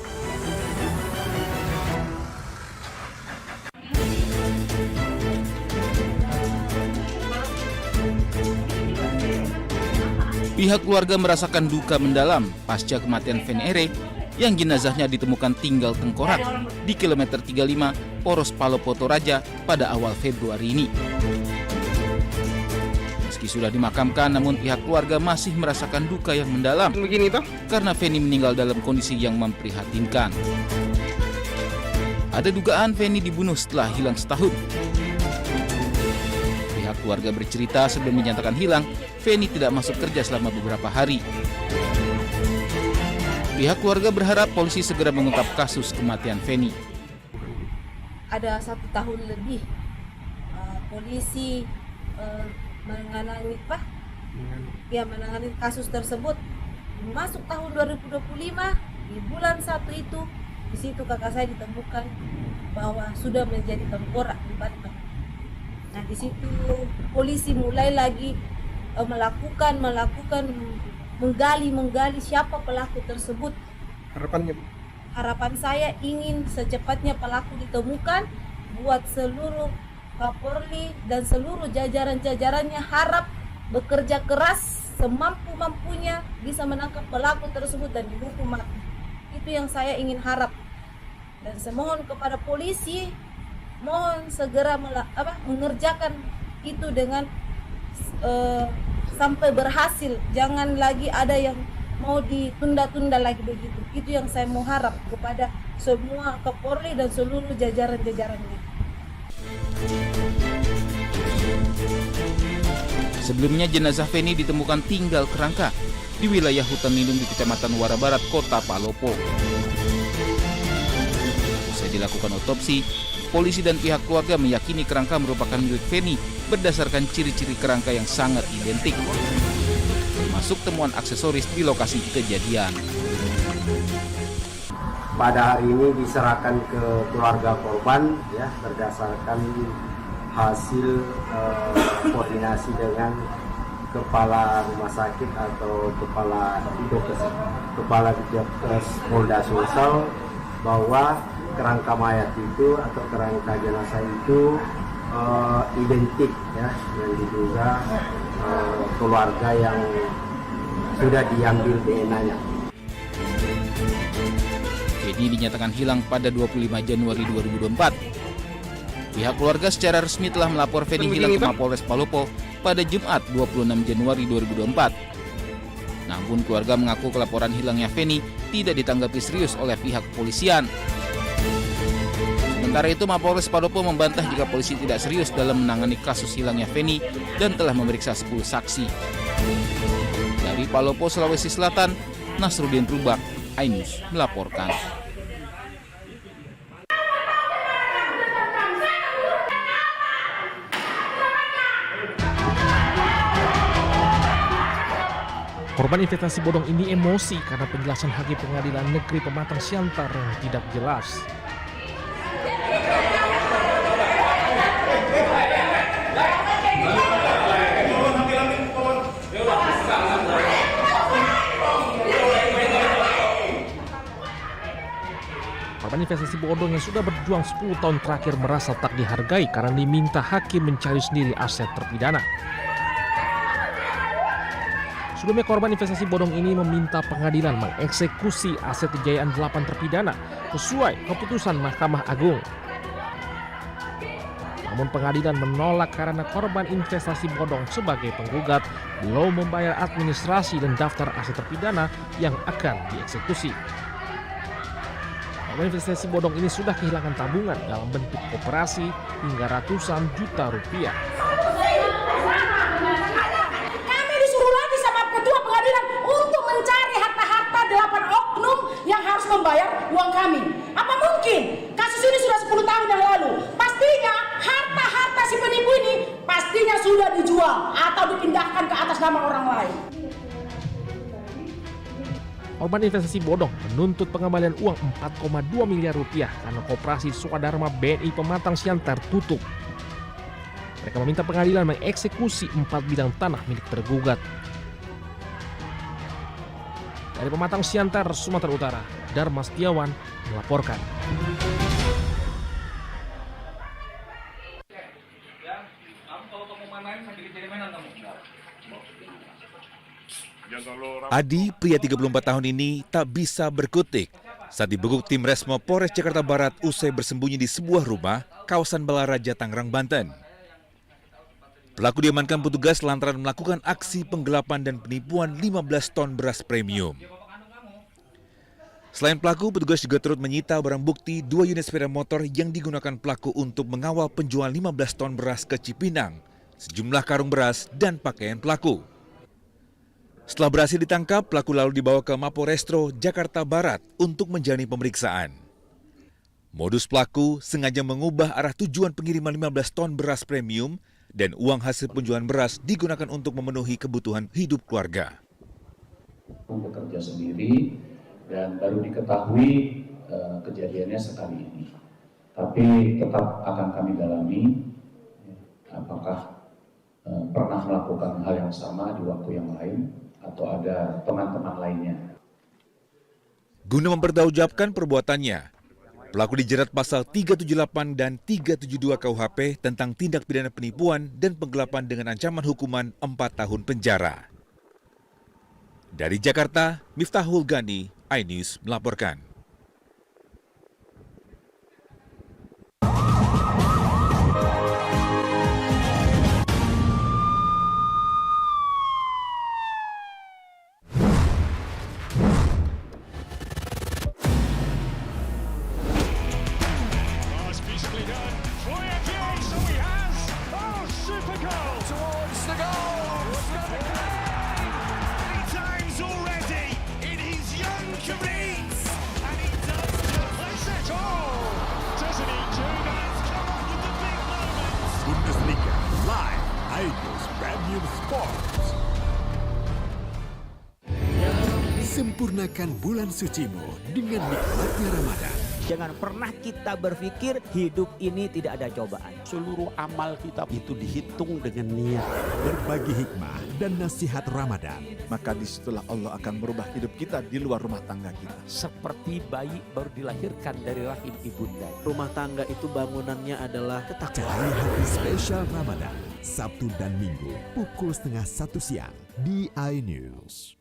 Pihak keluarga merasakan duka mendalam pasca kematian Feni Ere yang jenazahnya ditemukan tinggal tengkorak di kilometer 35 Poros Palopo Toraja pada awal Februari ini. Meski sudah dimakamkan, namun pihak keluarga masih merasakan duka yang mendalam karena Feni meninggal dalam kondisi yang memprihatinkan. Ada dugaan Feni dibunuh setelah hilang setahun. Pihak keluarga bercerita sebelum dinyatakan hilang, Feni tidak masuk kerja selama beberapa hari. Pihak keluarga berharap polisi segera mengungkap kasus kematian Feni. Ada 1 tahun lebih polisi menangani kasus tersebut. Masuk tahun 2025 di bulan 1 itu, di situ kakak saya ditemukan bahwa sudah menjadi tengkorak di badan. Nah, di situ polisi mulai lagi melakukan menggali siapa pelaku tersebut. Harapan saya ingin secepatnya pelaku ditemukan, buat seluruh Kapolri dan seluruh jajaran-jajarannya harap bekerja keras semampu-mampunya bisa menangkap pelaku tersebut dan dihukum mati. Itu yang saya ingin harap. Dan saya mohon kepada polisi, mohon segera mengerjakan itu dengan sampai berhasil. Jangan lagi ada yang mau ditunda-tunda lagi begitu. Itu yang saya mau harap kepada semua Kapolri dan seluruh jajaran-jajarannya. Sebelumnya jenazah Feni ditemukan tinggal kerangka di wilayah hutan lindung di Kecamatan Muara Barat, Kota Palopo. Usai dilakukan otopsi, polisi dan pihak keluarga meyakini kerangka merupakan milik Feni berdasarkan ciri-ciri kerangka yang sangat identik, termasuk temuan aksesoris di lokasi kejadian. Pada hari ini diserahkan ke keluarga korban ya, berdasarkan hasil koordinasi dengan kepala rumah sakit atau kepala Dinkes Polda Sulsel bahwa kerangka mayat itu atau kerangka jenazah itu identik ya, yang diduga keluarga yang sudah diambil DNA-nya. Feni dinyatakan hilang pada 25 Januari 2024. Pihak keluarga secara resmi telah melapor Feni hilang ke Mapolres Palopo pada Jumat 26 Januari 2024. Namun keluarga mengaku kelaporan hilangnya Feni tidak ditanggapi serius oleh pihak kepolisian. Sementara itu Mapolres Palopo membantah jika polisi tidak serius dalam menangani kasus hilangnya Feni dan telah memeriksa 10 saksi. Dari Palopo, Sulawesi Selatan, Nasruddin Rubak, iNews melaporkan. Korban investasi bodong ini emosi karena penjelasan Hakim Pengadilan Negeri Pematang Siantar yang tidak jelas. Korban investasi bodong yang sudah berjuang 10 tahun terakhir merasa tak dihargai karena diminta hakim mencari sendiri aset terpidana. Sebelumnya korban investasi bodong ini meminta pengadilan mengeksekusi aset kejayaan 8 terpidana sesuai keputusan Mahkamah Agung. Namun pengadilan menolak karena korban investasi bodong sebagai penggugat belum membayar administrasi dan daftar aset terpidana yang akan dieksekusi. Korban investasi bodong ini sudah kehilangan tabungan dalam bentuk koperasi hingga ratusan juta rupiah. Yang harus membayar uang kami. Apa mungkin? Kasus ini sudah 10 tahun yang lalu. Pastinya harta-harta si penipu ini pastinya sudah dijual atau dipindahkan ke atas nama orang lain. Korban investasi bodong menuntut pengembalian uang 4,2 miliar rupiah karena koperasi Swadharma BNI Pematang Siantar tutup. Mereka meminta pengadilan mengeksekusi 4 bidang tanah milik tergugat. Dari Pematang Siantar, Sumatera Utara, Dharma Setiawan melaporkan. Adi, pria 34 tahun ini, tak bisa berkutik saat dibekuk tim Resmo Polres Jakarta Barat usai bersembunyi di sebuah rumah kawasan Balaraja, Tangerang, Banten. Pelaku diamankan petugas lantaran melakukan aksi penggelapan dan penipuan 15 ton beras premium. Selain pelaku, petugas juga turut menyita barang bukti 2 unit sepeda motor yang digunakan pelaku untuk mengawal penjualan 15 ton beras ke Cipinang, sejumlah karung beras, dan pakaian pelaku. Setelah berhasil ditangkap, pelaku lalu dibawa ke Mapolrestro Jakarta Barat untuk menjalani pemeriksaan. Modus pelaku sengaja mengubah arah tujuan pengiriman 15 ton beras premium dan uang hasil penjualan beras digunakan untuk memenuhi kebutuhan hidup keluarga. Bekerja sendiri dan baru diketahui kejadiannya sekali ini. Tapi tetap akan kami dalami apakah pernah melakukan hal yang sama di waktu yang lain atau ada teman-teman lainnya. Guna mempertanggungjawabkan perbuatannya, pelaku dijerat pasal 378 dan 372 KUHP tentang tindak pidana penipuan dan penggelapan dengan ancaman hukuman 4 tahun penjara. Dari Jakarta, Miftahul Gani, iNews melaporkan. Bundesliga live, iNews Premium Sports. Sempurnakan bulan sucimu dengan nikmatnya Ramadan. Jangan pernah kita berpikir hidup ini tidak ada cobaan. Seluruh amal kita itu dihitung dengan niat. Berbagi hikmah dan nasihat Ramadan. Maka disitulah Allah akan merubah hidup kita di luar rumah tangga kita. Seperti bayi baru dilahirkan dari rahim ibunda. Rumah tangga itu bangunannya adalah ketakwaan. Cari hati spesial Ramadan, Sabtu dan Minggu, pukul 12:30 siang di iNews.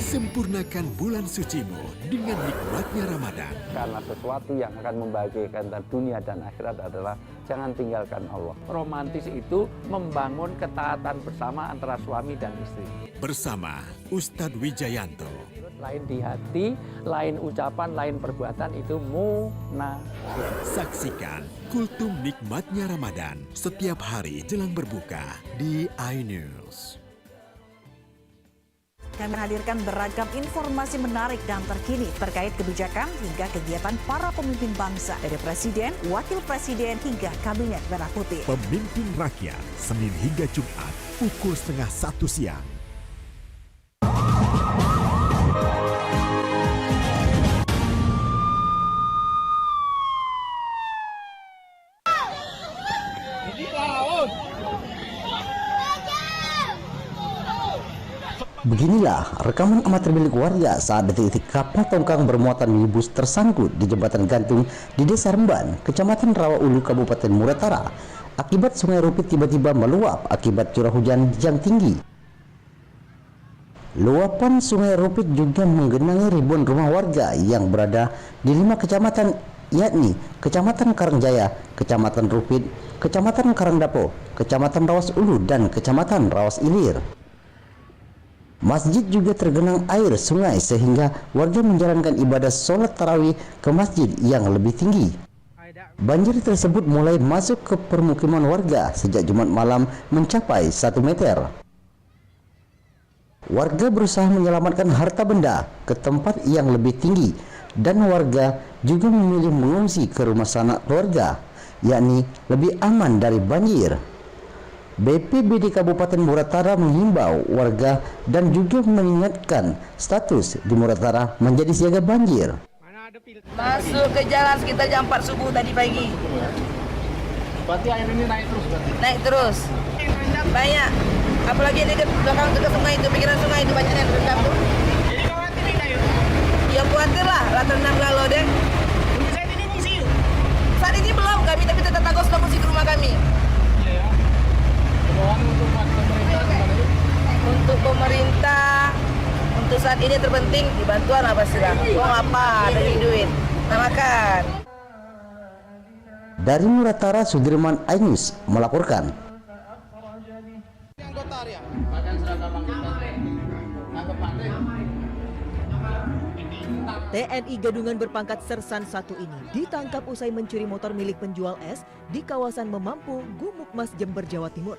Sempurnakan bulan sucimu dengan nikmatnya Ramadan. Karena sesuatu yang akan membahagiakan dunia dan akhirat adalah jangan tinggalkan Allah. Romantis itu membangun ketaatan bersama antara suami dan istri. Bersama Ustadz Wijayanto. Lain di hati, lain ucapan, lain perbuatan itu munafik. Saksikan Kultum Nikmatnya Ramadan setiap hari jelang berbuka di iNews. Kami menghadirkan beragam informasi menarik dan terkini terkait kebijakan hingga kegiatan para pemimpin bangsa dari Presiden, Wakil Presiden hingga Kabinet Merah Putih. Pemimpin Rakyat, Senin hingga Jumat, pukul 12:30 siang. Beginilah rekaman amatir milik warga saat detik-detik kapal tongkang bermuatan minibus tersangkut di jembatan gantung di Desa Remban, Kecamatan Rawaulu, Kabupaten Muratara, akibat Sungai Rupit tiba-tiba meluap akibat curah hujan yang tinggi. Luapan Sungai Rupit juga menggenangi ribuan rumah warga yang berada di 5 kecamatan, yakni Kecamatan Karangjaya, Kecamatan Rupit, Kecamatan Karangdapo, Kecamatan Rawas Ulu, dan Kecamatan Rawas Ilir. Masjid juga tergenang air sungai sehingga warga menjalankan ibadah sholat tarawih ke masjid yang lebih tinggi. Banjir tersebut mulai masuk ke permukiman warga sejak Jumat malam mencapai 1 meter. Warga berusaha menyelamatkan harta benda ke tempat yang lebih tinggi dan warga juga memilih mengungsi ke rumah sanak keluarga, yakni lebih aman dari banjir. BPBD Kabupaten Muratara menghimbau warga dan juga mengingatkan status di Muratara menjadi siaga banjir. Masuk ke jalan sekitar jam 4 subuh tadi pagi. Berarti air ini naik terus? Naik terus. Banyak. Apalagi di belakang dekat sungai itu, pikiran sungai itu banyak yang terendam tuh. Jadi khawatir nih kayu? Ya khawatir lah terendam kalau deh. Saat ini ngungsi? Saat ini belum kami, tapi tetap takut ngungsi ke rumah kami. Untuk pemerintah, untuk pemerintah yang terpenting di bantuan apa sih lah? Uang apa? Dari duit. Nah, makan. Dari Muratara, Sudirman iNews melaporkan. TNI Gadungan berpangkat Sersan 1 ini ditangkap usai mencuri motor milik penjual es di kawasan Memampu, Gumuk Mas, Jember, Jawa Timur.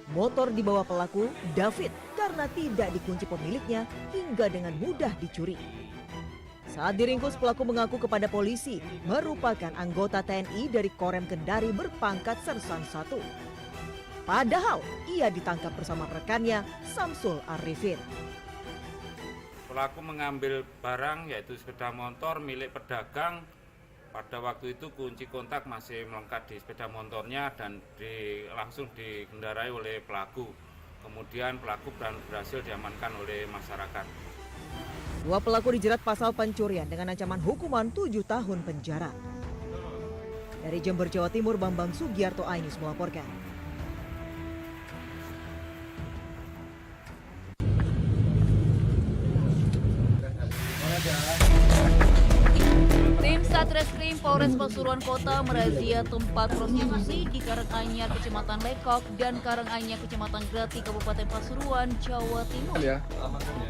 Motor dibawa pelaku, David, karena tidak dikunci pemiliknya hingga dengan mudah dicuri. Saat diringkus, pelaku mengaku kepada polisi merupakan anggota TNI dari Korem Kendari berpangkat Sersan 1. Padahal ia ditangkap bersama rekannya Samsul Arifin. Pelaku mengambil barang yaitu sepeda motor milik pedagang. Pada waktu itu kunci kontak masih melekat di sepeda motornya dan langsung dikendarai oleh pelaku. Kemudian pelaku berhasil diamankan oleh masyarakat. Dua pelaku dijerat pasal pencurian dengan ancaman hukuman 7 tahun penjara. Dari Jember, Jawa Timur, Bambang Sugiarto iNews melaporkan. Tim Satreskrim Polres Pasuruan Kota merazia tempat prostitusi di Karanganyar, Kecamatan Lekok, dan Karanganyar, Kecamatan Grati, Kabupaten Pasuruan, Jawa Timur.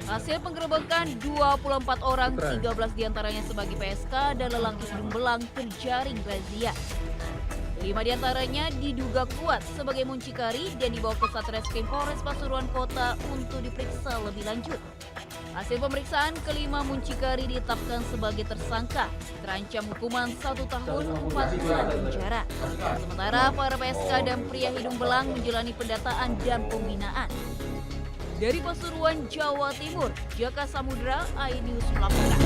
Hasil penggerebekan 24 orang, 13 diantaranya sebagai PSK dan lelaki hidung belang terjaring razia. 5 diantaranya diduga kuat sebagai muncikari dan dibawa ke Satreskrim Polres Pasuruan Kota untuk diperiksa lebih lanjut. Hasil pemeriksaan, kelima muncikari ditetapkan sebagai tersangka, terancam hukuman 1 tahun 4 bulan penjara. Sementara para PSK dan pria hidung belang menjalani pendataan dan pembinaan. Dari Pasuruan, Jawa Timur, Jaka Samudra, iNews melaporkan.